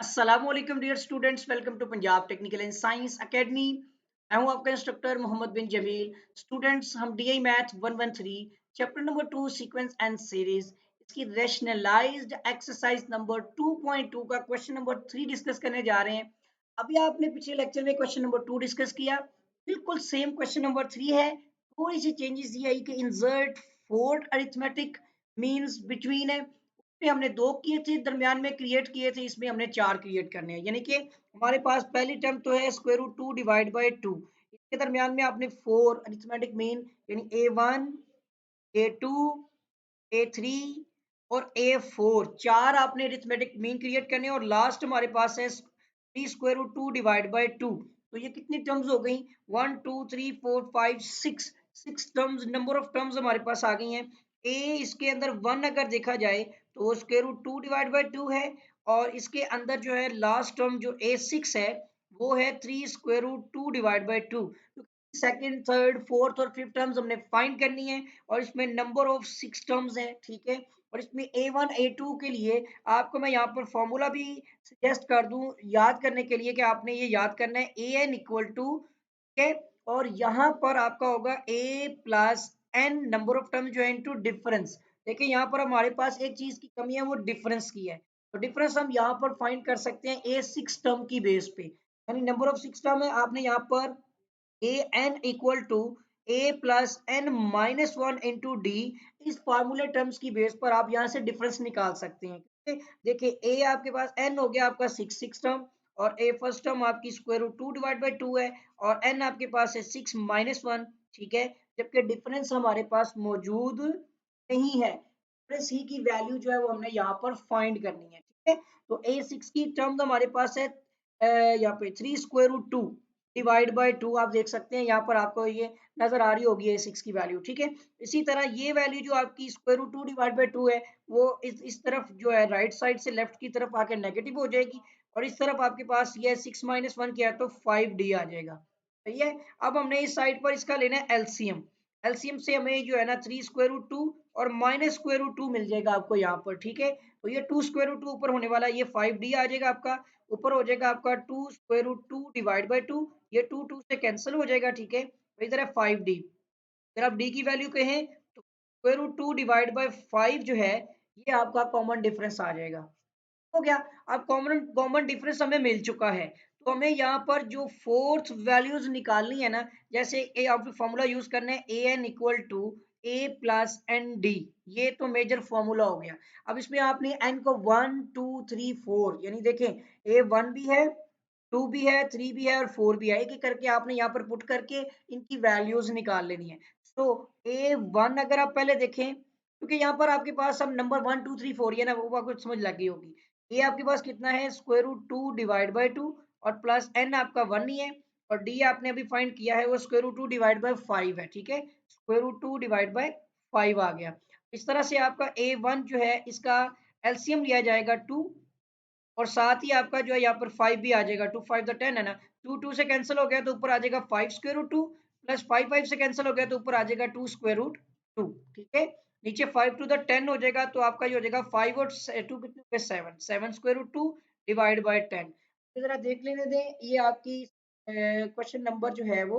अस्सलामुअलैकुम dear students, welcome to Punjab technical and science academy. मैं हूं आपका इंस्ट्रक्टर मोहम्मद बिन जमील। स्टूडेंट्स, हम DI math 113 chapter number 2 sequence and series इसकी रैशनलाइज्ड एक्सरसाइज नंबर 2.2 का क्वेश्चन नंबर 3 डिस्कस करने जा रहे हैं। अभी आपने पिछले लेक्चर में क्वेश्चन नंबर 2 डिस्कस किया, बिल्कुल सेम क्वेश्चन नंबर 3 है। थोड़ी सी चेंजेस ये आई कि insert fourth arithmetic means between है। पे हमने दो किए थे, दरमियान में क्रिएट किए थे, इसमें हमने चार क्रिएट करने हैं। यानी कि हमारे पास पहली टर्म तो है स्क्वायर रूट 2 डिवाइड बाय 2। इसके दरमियान में आपने फोर अरिथमेटिक मीन यानी A1 A2 A3 और A4 चार आपने अरिथमेटिक मीन क्रिएट करने हैं। और लास्ट हमारे पास है 3 स्क्वायर रूट 2 डिवाइड बाय 2। तो ये कितनी टर्म्स हो गई? 1 2 3 4 5 6 6 टर्म्स, नंबर ऑफ टर्म्स हमारे पास आ गई हैं। ए इसके अंदर 1 अगर देखा जाए तो वो स्क्वायर रूट 2 डिवाइड बाय 2 है। और इसके अंदर जो है लास्ट टर्म जो A6 है वो है 3 square root 2 divide by 2। Second, third, fourth और फिफ्थ टर्म्स हमने फाइंड करनी है और इसमें नंबर ऑफ 6 टर्म्स है, ठीक है। और इसमें A1 A2 के लिए आपको मैं यहाँ पर फॉर्मूला भी सजेस्ट कर दूं याद करने के लिए कि आपने ये याद करना है AN इक्वल टू, ठीक है। और यहाँ पर आपका होगा A plus N number of term जो है इनटू डिफरेंस। देखिए यहाँ पर हमारे पास एक चीज की कमी है, वो डिफरेंस की है। तो डिफरेंस हम यहाँ पर फाइंड कर सकते हैं A6 टर्म की बेस पे, यानी नंबर ऑफ 6 टर्म है। आपने यहाँ पर A N equal to A plus N minus one into D, इस फार्मूले टर्म्स की बेस पर आप यहाँ से डिफरेंस निकाल सकते हैं। देखिए ए आपके पास एन हो गया आपका सिक्स सिक्स टर्म, और ए फर्स्ट टर्म आपकी स्क्वायर रूट 2 डिवाइड बाई 2 है, और एन आपके पास है 6 माइनस वन, ठीक है। जबकि डिफरेंस हमारे पास मौजूद नहीं है, डिफरेंस ही की वैल्यू जो है वो हमने यहाँ पर फाइंड करनी है, ठीक है। तो ए सिक्स की टर्म हमारे पास है यहाँ पे 3 स्क्वायर रूट 2 डिवाइड बाय 2। आप देख सकते हैं यहाँ पर आपको ये नजर आ रही होगी A6 की वैल्यू, ठीक है। इसी तरह ये वैल्यू जो आपकी स्क्वायर रूट 2 डिवाइड बाय 2 है वो इस तरफ जो है राइट साइड से लेफ्ट की तरफ आके नेगेटिव हो जाएगी, और इस तरफ आपके पास ये 6 माइनस वन किया तो 5D आ जाएगा, सही है। अब हमने इस साइड पर इसका लेना है एलसीएम। एलसीएम से हमें जो है ना 3 स्क्वायर रूट 2 और माइनस स्क्वायर रूट 2 मिल जाएगा आपको यहाँ पर, ठीक है। तो ये 2 स्क्वायर रूट 2 ऊपर होने वाला है, ये 5D आ जाएगा आपका। ऊपर हो जाएगा आपका 2 स्क्वायर रूट 2 डिवाइड बाय 2, ये 2 2 से कैंसिल हो जाएगा, ठीक है। तो इधर है 5D। अगर आप D की वैल्यू कहें तो स्क्वायर रूट 2 डिवाइड बाय 5 जो है ये आपका कॉमन डिफरेंस आ जाएगा, हो गया। अब कॉमन कॉमन डिफरेंस हमें मिल चुका है, तो हमें यहाँ पर जो फोर्थ वैल्यूज निकालनी है ना, जैसे ए आप फॉर्मूला यूज करना है A N equal to A plus N D, ये तो मेजर फॉर्मूला हो गया। अब इसमें आपने एन को 1 2 3 4 यानी देखें ए वन भी है, टू भी है, थ्री भी है और फोर भी है, एक एक करके आपने यहाँ पर पुट करके इनकी वैल्यूज निकाल लेनी है। तो ए वन अगर आप पहले देखें, क्योंकि यहाँ पर आपके पास अब नंबर 1 2 3 4 ये ना वो आपको समझ लगी होगी। ए आपके पास कितना है स्क्वायर रूट 2 डिवाइड बाय 2 और प्लस एन आपका 1 ही है, और डी आपने अभी फाइंड किया है वो स्क्वायर रूट 2 डिवाइड बाय 5 है, ठीक है। स्क्वायर रूट 2 डिवाइड बाय 5 आ गया। इस तरह से आपका ए वन जो है इसका एलसीएम लिया जाएगा 2, और साथ ही आपका जो है यहाँ पर 5 भी आ जाएगा। 2 5 द 10 है ना, 2 2 से कैंसिल हो गया तो ऊपर आ जाएगा 5 स्क्वायर रूट 2, प्लस 5 5 से कैंसिल हो गया तो ऊपर आ जाएगा 2 स्क्वायर रूट 2, ठीक है। नीचे 5 टू द 10 हो जाएगा, तो आपका ये हो जाएगा 5 और 2 कितने हो गए 7 7 स्क्वायर रूट 2 डिवाइड बाय 10। जरा देख लेने दें, ये आपकी क्वेश्चन नंबर जो है वो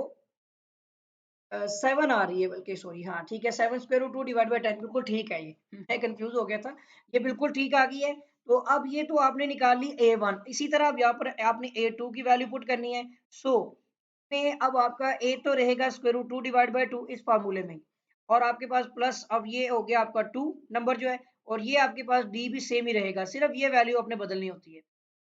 7 आ रही है, बल्कि सॉरी, हाँ ठीक है, 7 स्क्वायर रूट 2 डिवाइड बाय 10 बिल्कुल ठीक है। ये मैं कंफ्यूज हो गया था, ये बिल्कुल ठीक आ गई है। तो अब ये तो आपने निकाल ली A1, इसी तरह अब यहाँ पर आपने A2 की वैल्यू पुट करनी है। सो में अब आपका A तो रहेगा स्क्वायर रूट 2 डिवाइड बाय 2 इस फार्मूले में, और आपके पास प्लस अब ये हो गया आपका 2 नंबर जो है, और ये आपके पास D भी सेम ही रहेगा, सिर्फ ये वैल्यू आपने बदलनी होती है।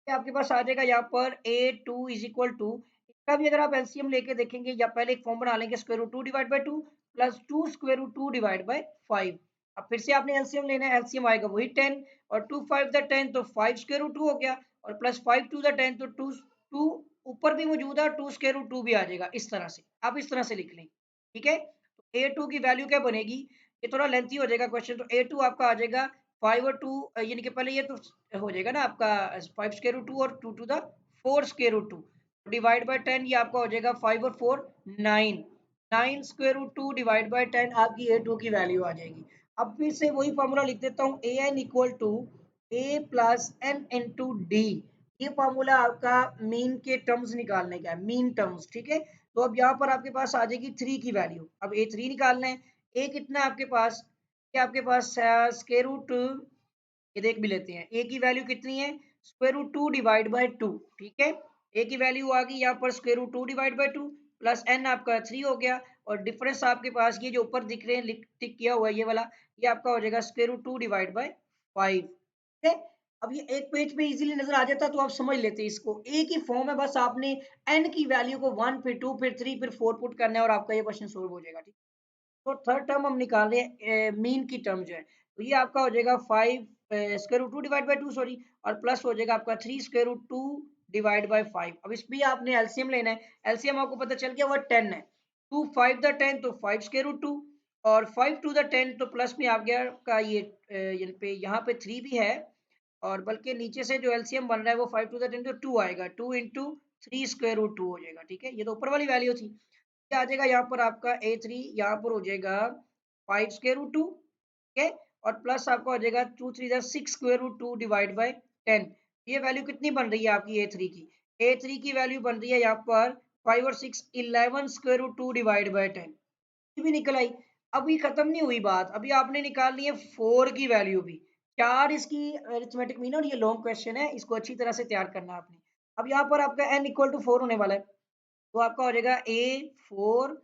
आपके पास आ जाएगा यहाँ पर A2 इज इक्वल टू, इसका भी अगर आप एलसीएम लेके देखेंगे या पहले एक फॉर्म बना लेंगे square root 2 divide by 2 plus 2 square root 2 divide by 5। अब फिर से आपने एलसीएम लेना है, एलसीएम आएगा वही 10, और 2 5 द 10 तो 5 स्क्वायर रूट 2 हो गया, और प्लस 5 2 द 10 तो 2 2 ऊपर भी मौजूद है, 2 स्क्वायर रूट 2 भी आ जाएगा। इस तरह से आप इस तरह से लिख लें, ठीक है। तो A2 की वैल्यू क्या बनेगी, ये थोड़ा लेंथी हो जाएगा क्वेश्चन, तो A2 आपका आ जाएगा 5 और 2, यानी कि पहले ये तो हो जाएगा ना आपका 5 स्क्वायर रूट 2 और 2 to the 4 square root 2 divide by 10, ये आपका हो जाएगा 5 और 4 9 9 स्क्वायर रूट 2 डिवाइड बाय 10 आपकी A2 की वैल्यू आ जाएगी। अब फिर से वही फॉर्मूला लिख देता हूँ, A N equal to A plus N into D. ये फॉर्मूला आपका मीन के टर्म्स निकालने का है, मीन टर्म्स, ठीक है। तो अब यहाँ पर आपके पास आ जाएगी 3 की वैल्यू। अब ए 3 निकालना है। ए कितना है आपके पास? ये आपके पास स्क्वायर रूट, ये देख भी लेते हैं। ए की वैल्यू कितनी है? स्क्वायर रूट 2 डिवाइड बाय 2, ठीक है। ए की वैल्यू आ गई यहाँ पर square root 2 divide by 2 plus n आपका 3 हो गया। और डिफरेंस आपके पास ये जो ऊपर दिख रहे हैं टिक किया हुआ है ये वाला, ये आपका हो जाएगा स्क्वायर रूट 2 डिवाइड बाय 5, ठीक है। अब ये एक पेज पे इजीली नजर आ जाता तो आप समझ लेते इसको। ए की फॉर्म है, बस आपने एन की वैल्यू को 1 फिर 2 फिर 3 फिर 4 पुट करना है और आपका ये क्वेश्चन सोल्व हो जाएगा, ठीक। तो थर्ड टर्म हम निकाल रहे हैं, मीन की टर्म जो है, तो ये आपका हो जाएगा 5 square root 2 divide by 2 sorry, और प्लस हो जाएगा आपका 3 स्क्वायर रूट 2 डिवाइड बाय 5। अब इस भी आपने एलसीएम लेना है। एलसीएम आपको पता चल गया वो 10 है। 2 5 द 10 तो 5 स्क्वायर रूट 2, और 5 टू द 10 तो प्लस में आ गया आपका ये यहाँ पे 3 भी है, और बल्कि नीचे से जो एलसीएम बन रहा है वो 5 टू द 10 तो 2 आएगा, 2 इंटू 3 स्क्वायर रूट 2 हो जाएगा, ठीक है। ये तो ऊपर वाली वैल्यू थी। क्या आ जाएगा यहाँ पर आपका ए 3, यहाँ पर हो जाएगा 5 स्क्वायर रूट 2, ठीक है। और प्लस आपका हो जाएगा 2 3 6 स्क्वायर रूट 2 डिवाइड बाय 10। ये वैल्यू कितनी बन रही है आपकी ए 3 की? ए 3 की वैल्यू बन रही है यहाँ पर 5 और 6 11 स्क्वायर रूट 2 डिवाइड बाय 10, ये भी निकल आई। अभी खत्म नहीं हुई बात, अभी आपने निकालनी है 4 की वैल्यू भी। 4 इसकी अरिथमेटिक मीन है, और ये लॉन्ग क्वेश्चन है, इसको अच्छी तरह से तैयार करना है आपने। अब यहाँ पर आपका n इक्वल टू 4 होने वाला है, तो आपका हो जाएगा ए 4।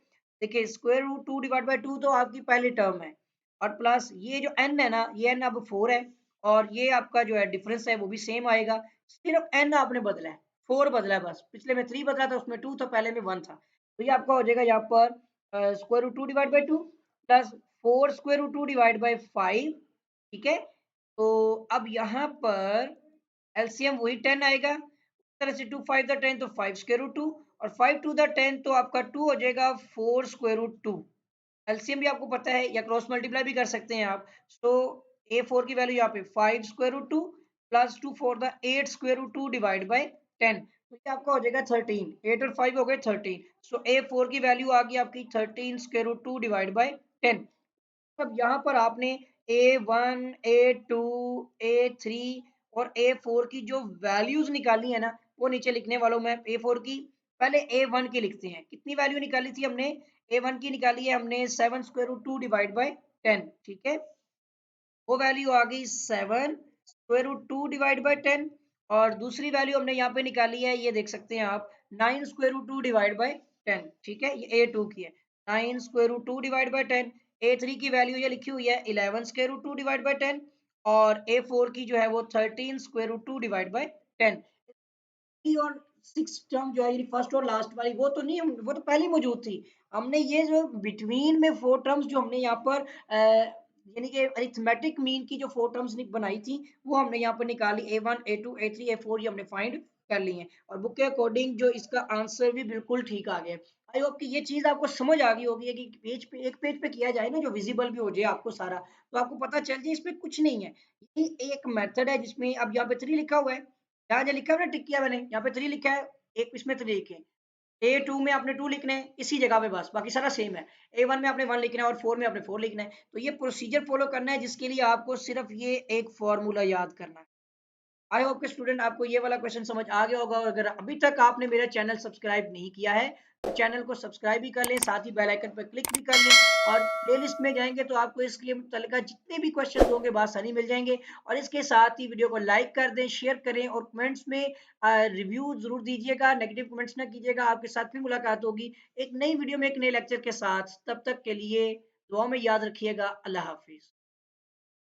देखिए स्क्वायर रूट 2 डिवाइड बाय 2 तो आपकी पहली टर्म है, और प्लस ये जो n है ना, ये n अब 4 है, और ये आपका जो है डिफरेंस है वो भी सेम आएगा। सिर्फ n आपने बदला है, 4 बदला है बस। पिछले में 3 बदला था, उसमें 2 था, पहले में 1 था। तो ये आपका हो जाएगा यहाँ पर square root 2 divide by 2 plus 4 square root 2 divide by 5, ठीक है। तो अब यहाँ पर एलसीएम वही 10 आएगा, उस तरह से 2 5 द 10 तो 5 स्क्वायर रूट 2, और 5 टू द 10 तो आपका 2 हो जाएगा 4 स्क्वायर रूट 2। एलसीएम भी आपको पता है, या क्रॉस मल्टीप्लाई भी कर सकते हैं आप। सो ए 4 की वैल्यू यहाँ पे 5 square root 2 plus 2 4 the 8 square root 2 divide by 10, तो ये आपका हो जाएगा 13। 8 और 5 हो गए 13। सो ए 4 की वैल्यू आ गई आपकी 13 स्क्वायर रूट 2 डिवाइड बाय 10। अब यहाँ पर आपने A1, A2, A3 और A4 की जो वैल्यूज निकाली है ना, वो नीचे लिखने वालों में। A4 की पहले A1 की लिखते हैं। कितनी वैल्यू निकाली थी हमने? A1 की निकाली है हमने 7 स्क्वायर रूट 2 डिवाइड बाय 10, ठीक है। वो वैल्यू आ गई 7 स्क्वायर रूट 2 डिवाइड बाय 10, और दूसरी वैल्यू हमने यहाँ पे निकाली है, ये देख सकते हैं आप, 9 स्क्वायर रूट 2 डिवाइड बाय 10, ठीक है। ये A2 की है, 9 square root 2 divide by 10। A3 की वैल्यू ये लिखी हुई है 11 स्क्वायर रूट 2 डिवाइड बाय 10, और A4 की जो है वो 13 स्क्वायर रूट 2 डिवाइड बाय 10। और 6 टर्म जो है ये फर्स्ट और लास्ट वाली, वो तो नहीं, वो तो पहले मौजूद थी। हमने ये जो बिटवीन में 4 टर्म्स जो हमने यहाँ पर यानी कि अरिथमेटिक मीन की जो 4 टर्म्स बनाई थी, वो हमने यहाँ पर निकाली। A1 A2 A3 A4 ये हमने फाइंड कर ली है, और बुक के अकॉर्डिंग जो इसका आंसर भी बिल्कुल ठीक आ गया। आई होप कि ये चीज आपको समझ आ गई होगी, कि पेज पे एक पेज पे किया जाए ना, जो विजिबल भी हो जाए आपको सारा, तो आपको पता चल जाए इसमें कुछ नहीं है। ये एक मेथड है जिसमें अब यहाँ पे 3 लिखा हुआ है, यहाँ जो लिखा है ना, टिक किया मैंने, यहाँ पे 3 लिखा है, एक इसमें 3 लिखे। A2 में आपने 2 लिखने हैं इसी जगह पे, बस बाकी सारा सेम है। A1 में आपने 1 लिखना है, और 4 में आपने 4 लिखना है। तो ये प्रोसीजर फॉलो करना है, जिसके लिए आपको सिर्फ ये एक फॉर्मूला याद करना है। आई होप कि स्टूडेंट आपको ये वाला क्वेश्चन समझ आ गया होगा, और अगर अभी तक आपने मेरा चैनल सब्सक्राइब नहीं किया है, तो चैनल को सब्सक्राइब भी कर लें, साथ ही बेल आइकन पर क्लिक भी कर लें, और प्लेलिस्ट में जाएंगे तो आपको इसके मुतल्लिका जितने भी क्वेश्चन होंगे बासानी मिल जाएंगे। और इसके साथ ही वीडियो को लाइक कर दें, शेयर करें, और कमेंट्स में रिव्यू जरूर दीजिएगा, नेगेटिव कमेंट्स ना कीजिएगा। आपके साथ भी मुलाकात होगी एक नई वीडियो में एक नए लेक्चर के साथ। तब तक के लिए दुआ में याद रखिएगा। अल्लाह हाफिज।